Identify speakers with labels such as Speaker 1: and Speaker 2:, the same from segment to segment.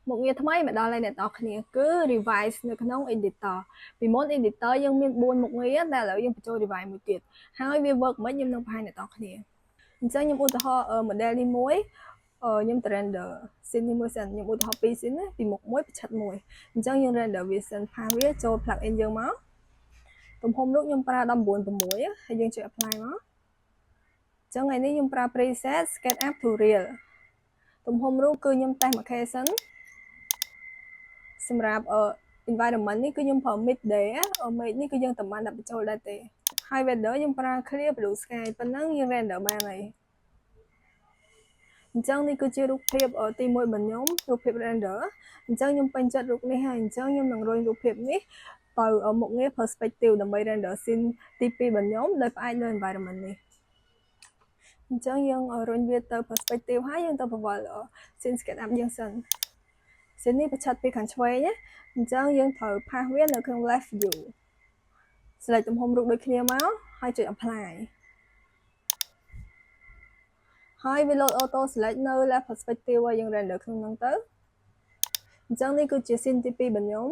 Speaker 1: mộtងារថ្មីមកដល់ហើយអ្នកនរគ្នាគឺ revise នៅក្នុង editor ពីមុន editor យើងមាន4មុខងារតែឥឡូវយើងបញ្ចូល revise មួយទៀតហើយវា work មិនខ្ញុំនឹងបង្ហាញអ្នកនរគ្នាអញ្ចឹងខ្ញុំឧទាហរណ៍ model នេះមួយខ្ញុំទៅ render scene នេះមួយសិនខ្ញុំឧទាហរណ៍2 scene ណាពីមុខមួយប្រឆិតមួយអញ្ចឹងយើង render វាសិនផាសវាចូល plug in យើងមកទំហំរូបខ្ញុំប្រើ19:6ហើយយើងចុច apply មកអញ្ចឹងថ្ងៃនេះខ្ញុំប្រើ preset SketchUp to Real ទំហំរូបគឺខ្ញុំតេស្ត 1K សិនសម្រាប់environment នេះគឺខ្ញុំប្រើ mid day image នេះគឺយើងតម្បានដាក់បញ្ចូលដែរទេហើយ weather ខ្ញុំប្រើ clear blue sky ប៉ុណ្ណឹងយើង render បានហើយអញ្ចឹងនេះគឺជារូបភាពទី1របស់ខ្ញុំរូបភាព render អញ្ចឹងខ្ញុំពេញចិត្តរូបនេះហើយអញ្ចឹងខ្ញុំនឹងរុញរូបភាពនេះទៅមុខងារ perspective ដើម្បី render scene ទី2របស់ខ្ញុំដោយផ្អែកលើ environment នេះអញ្ចឹងយើងរុញវាទៅ perspective ហើយយើងទៅបង្វិល scene SketchUp យើងសិន scene នេះប្រឆិតពីខាងឆ្វេងណាអញ្ចឹងយើងត្រូវផាសវានៅក្នុង left view select ទំហំរូបដូចគ្នាមកហើយចុច apply ហើយវា load auto select នៅ left perspective ឲ្យយើង render ក្នុងហ្នឹងទៅអញ្ចឹងនេះគឺជា scene ទី2របស់ខ្ញុំ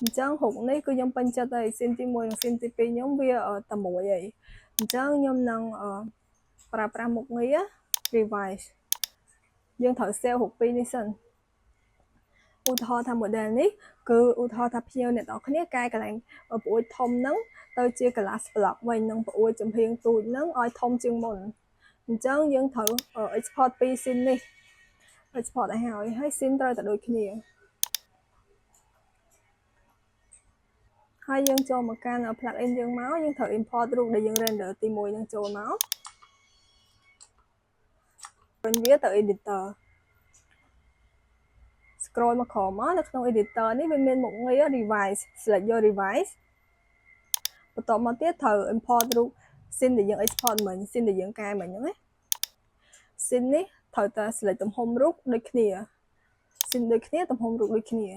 Speaker 1: អញ្ចឹងរូបនេះគឺខ្ញុំពេញចិត្តហើយ scene ទី1និង scene ទី2ខ្ញុំវាតែមួយហើយអញ្ចឹងខ្ញុំនឹងប្រើប្រាស់មុខងារ revise យើងត្រូវ save រូបពីរនេះសិនឧទាហរណ៍ថា model នេះគឺឧទាហរណ៍ថាភ្ញៀវអ្នកនរគ្នាកែកន្លែងប្រួយធំហ្នឹងទៅជា glass block វិញនឹងប្រួយចំហៀងទូចហ្នឹងឲ្យធំជាងមុនអញ្ចឹងយើងត្រូវ export ពី scene នេះ export ឲ្យហើយ scene ត្រូវតែដូចគ្នាហើយយើងចូលមកកាន់ plugin យើងមកយើងត្រូវ import រូបដែលយើង render ទី1នឹងចូលមករុញវាទៅ editor scroll មកក្រោមមកនៅក្នុង editor នេះវាមានមុខងារ revise select យក revise បន្ទាប់មកទៀតត្រូវ import រូប scene ដែលយើង export មិញ scene ដែលយើងកែមិញហ្នឹងណា scene នេះត្រូវតែ select ទំហំរូបដូចគ្នា scene ដូចគ្នាទំហំរូបដូចគ្នា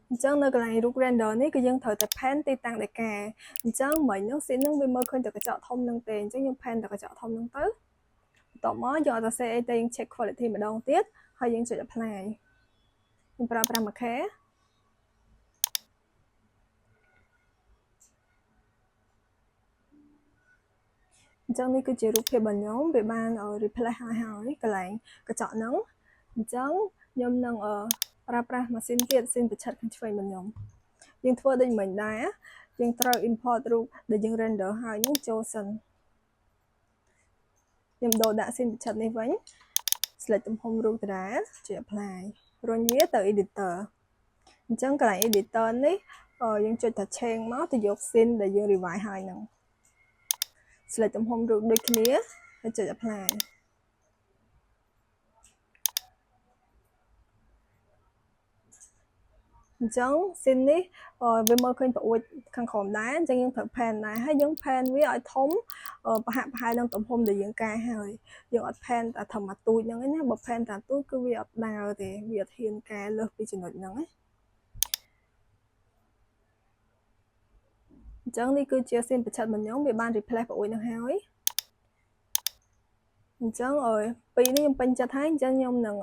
Speaker 1: អញ្ចឹងនៅកន្លែងរូប render នេះគឺយើងត្រូវតែ pan ទីតាំងដែលកែអញ្ចឹងមិញហ្នឹង scene ហ្នឹងវាមើលឃើញតែកញ្ចក់ធំហ្នឹងទេអញ្ចឹងយើង pan តែកញ្ចក់ធំហ្នឹងទៅបន្ទាប់មកយើងអត់ទៅ save អីទេយើង check quality ម្ដងទៀតហើយយើងចុច apply ខ្ញុំប្រើ 5K អញ្ចឹងនេះគឺជារូបភាពរបស់ខ្ញុំវាបាន replace ហើយកន្លែងកញ្ចក់ហ្នឹងអញ្ចឹងខ្ញុំនឹងប្រើប្រាស់ម៉ាស៊ីនទៀតស៊ីនប្រឆិតខាងឆ្វេងរបស់ខ្ញុំយើងធ្វើដូចមិញដែរយើងត្រូវ import រូបដែលយើង render ហើយហ្នឹងចូលសិនខ្ញុំដូរដាក់ស៊ីនប្រឆិតនេះវិញ select ទំហំរូបដដែលចុច apply រុញវាទៅ editor អញ្ចឹងកន្លែង editor នេះយើងចុចថា change មកទៅយក scene ដែលយើង revise ហើយហ្នឹង select ទំហំរូបដូចគ្នាហើយចុច apply អញ្ចឹង scene នេះវាមើលឃើញប្រួយខាងក្រោមដែរអញ្ចឹងយើងត្រូវ pan ដែរហើយយើង pan វាឲ្យធំប្រហាក់ប្រហែលនឹងទំហំដែលយើងកែហើយយើងអត់ pan តែត្រឹមអាទូចហ្នឹងឯណាបើ pan តែអាទូចគឺវាអត់ដើរទេវាអត់ហ៊ានកែលើសពីចំណុចហ្នឹងណាអញ្ចឹងនេះគឺជា scene ប្រឆិតរបស់ខ្ញុំវាបាន replace ប្រួយនឹងហើយអញ្ចឹងពីនេះខ្ញុំពេញចិត្តហើយអញ្ចឹងខ្ញុំនឹង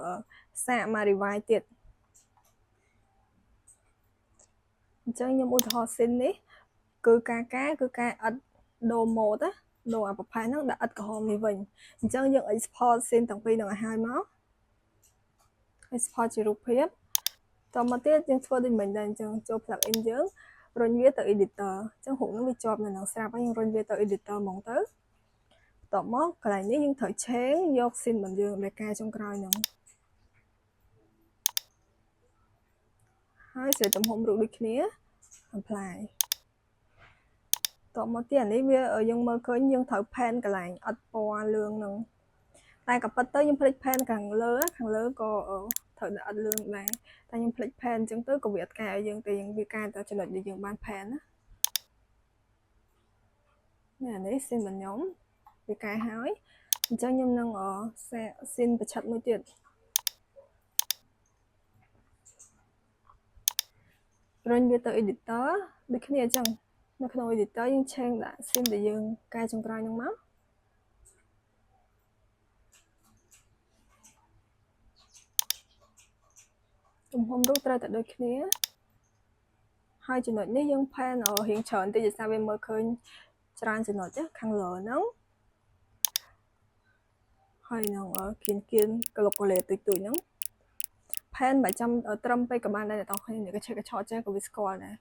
Speaker 1: សាកមក revise ទៀតអញ្ចឹងខ្ញុំឧទាហរណ៍ scene នេះគឺការកែគឺការអត់ ដូរ mode ណាដូរអាប្រផាសហ្នឹងដាក់អត់ក្រហមនេះវិញអញ្ចឹងយើង export scene ទាំងពីរហ្នឹងឲ្យហើយមក export ជារូបភាពតមកទៀតយើងធ្វើដូចមិញដែរអញ្ចឹងចូល plugin យើងរុញវាទៅ editor អញ្ចឹងរូបហ្នឹងវាជាប់នៅនឹងស្រាប់ហើយយើងរុញវាទៅ editor ហ្មងទៅបន្ទាប់មកកន្លែងនេះយើងត្រូវ change យក scene របស់យើងដែលកែចុងក្រោយហ្នឹងហើយសេទំហំរូបដូចគ្នា apply តមកទៀតអានេះវាយើងមើលឃើញយើងត្រូវ pan កន្លែងអត់ពណ៌លឿងហ្នឹងតែក៏ប៉ុតទៅខ្ញុំភ្លេច pan ខាងលើក៏ត្រូវដាក់អត់លឿងដែរតែខ្ញុំភ្លេច pan អញ្ចឹងទៅក៏វាអត់កែឲ្យយើងទេយើងវាកែតែចំណុចដែលយើងបាន pan ណានេះ scene របស់ខ្ញុំវាកែហើយអញ្ចឹងខ្ញុំនឹងscene ប្រឆិតមួយទៀតរុញវាទៅ editor ដូចគ្នាអញ្ចឹងនៅក្នុង editor យើង change ដាក់ scene ដែលយើងកែចុងក្រោយហ្នឹងមក ទំហំរូបត្រូវតែដូចគ្នាហើយចំណុចនេះយើងផែនរៀងច្រើនតិចដោយសារវាមើលឃើញច្រើនចំណុចខាងលើហ្នឹងហើយនឹងគៀនក្លុកកលេទុយហ្នឹងផែនបើចាំត្រឹមពេកក៏បានដែរអ្នកនរគ្នាក៏ឆេះកឆោតចេះក៏វាស្គាល់ដែរ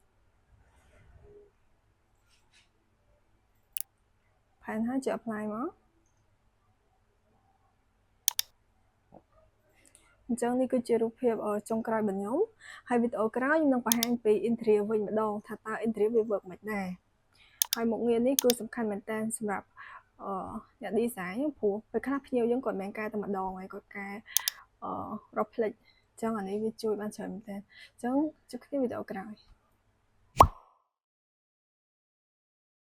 Speaker 1: ផែនហើយជា apply មកអញ្ចឹងនេះគឺជារូបភាពចុងក្រោយរបស់ខ្ញុំហើយវីដេអូក្រោយខ្ញុំនឹងបង្ហាញពី interior វិញម្ដងថាតើ interior វា work មិនដែរហើយមុខងារនេះគឺសំខាន់មែនតើសម្រាប់អ្នក design ព្រោះពេលខ្លះភ្ញៀវយើងគាត់មិនកែតែម្ដងហើយគាត់កែរកផ្លេចអញ្ចឹងអានេះវាជួយបានច្រើនមែនតើអញ្ចឹងជួបគ្នាវីដេអូក្រោយ